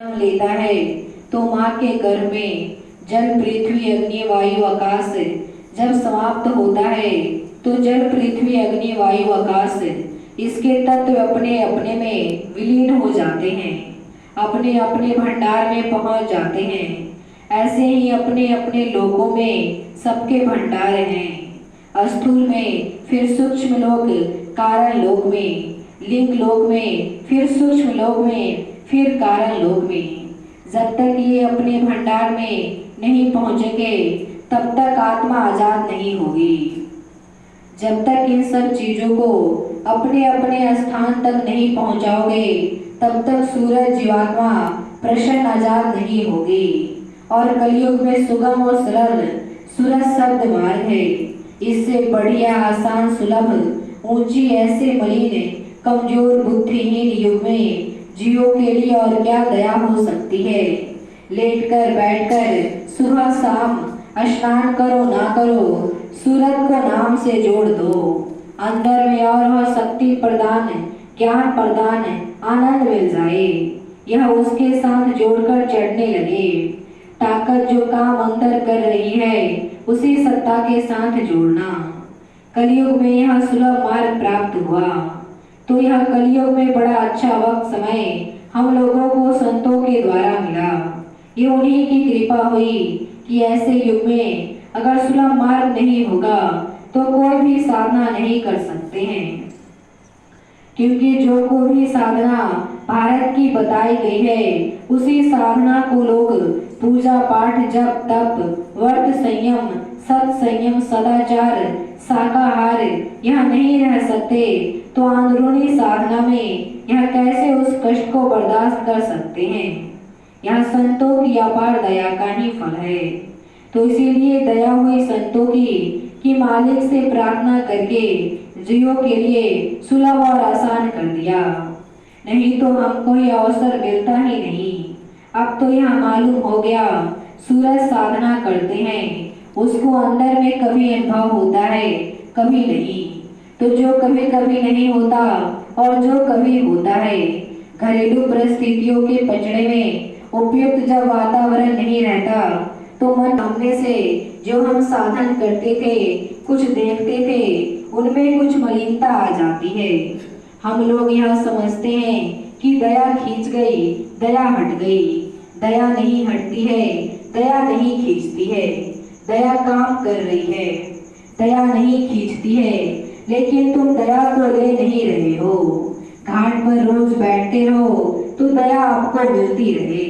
जन्म लेता है तो माँ के गर्भ में जल पृथ्वी अग्नि वायु आकाश जब समाप्त होता है तो जल पृथ्वी अग्नि वायु आकाश इसके तत्व अपने अपने में विलीन हो जाते हैं, अपने अपने भंडार में पहुंच जाते हैं। ऐसे ही अपने अपने लोकों में सबके भंडार हैं। स्थूल में फिर सूक्ष्म लोक, कारण लोक में, लिंग लोक में, फिर सूक्ष्म लोक में, फिर कारण लोक में। जब तक ये अपने भंडार में नहीं पहुंचेंगे तब तक आत्मा आजाद नहीं होगी। जब तक इन सब चीजों को अपने अपने स्थान तक नहीं पहुंचाओगे तब तक सूरज जीवात्मा प्रसन्न आजाद नहीं होगी। और कलयुग में सुगम और सरल सूरज शब्द मार्ग है। इससे बढ़िया आसान सुलभ ऊंची ऐसे मलिन कमजोर बुद्धिहीन युग में जीवों के लिए और क्या दया हो सकती है। लेटकर बैठकर सुबह शाम स्नान करो ना करो, सूरज को नाम से जोड़ दो। अंदर में और वह शक्ति प्रदान, ज्ञान प्रदान, आनंद मिल जाए। यह उसके साथ जोड़कर चढ़ने लगे। ताकत जो काम अंदर कर रही है उसी सत्ता के साथ जोड़ना। कलयुग में यह सुलभ मार्ग प्राप्त हुआ तो यह कलयुग में बड़ा अच्छा वक्त समय हम लोगों को संतों के द्वारा मिला। ये उन्हीं की कृपा हुई कि ऐसे युग में अगर सुलभ मार्ग नहीं होगा तो कोई भी साधना नहीं कर सकते हैं। क्योंकि जो कोई भी साधना भारत की बताई गई है उसी साधना को लोग पूजा पाठ जप तप व्रत संयम सत संयम सदाचार शाकाहार यह नहीं रह सकते तो अंदरूनी साधना में यह कैसे उस कष्ट को बर्दाश्त कर सकते हैं। यह संतों की अपार दया का ही फल है। तो इसीलिए दया हुई संतों की मालिक से प्रार्थना करके जीवों के लिए सुलभ और आसान कर दिया। नहीं तो हमको ये अवसर मिलता ही नहीं। अब तो यह मालूम हो गया सूरज साधना करते हैं उसको अंदर में कभी अनुभव होता है कभी नहीं। तो जो कभी कभी नहीं होता और जो कभी होता है, घरेलू परिस्थितियों के पचड़े में उपयुक्त जब वातावरण नहीं रहता तो मन सामने से जो हम साधन करते थे कुछ देखते थे उनमें कुछ मलिनता आ जाती है। हम लोग यह समझते हैं कि दया खींच गई, दया हट गई। दया नहीं हटती है, दया नहीं खींचती है। दया काम कर रही है, दया नहीं खींचती है। लेकिन तुम दया को ले नहीं रहे हो। घाट पर रोज बैठते रहो तो दया आपको मिलती रहे।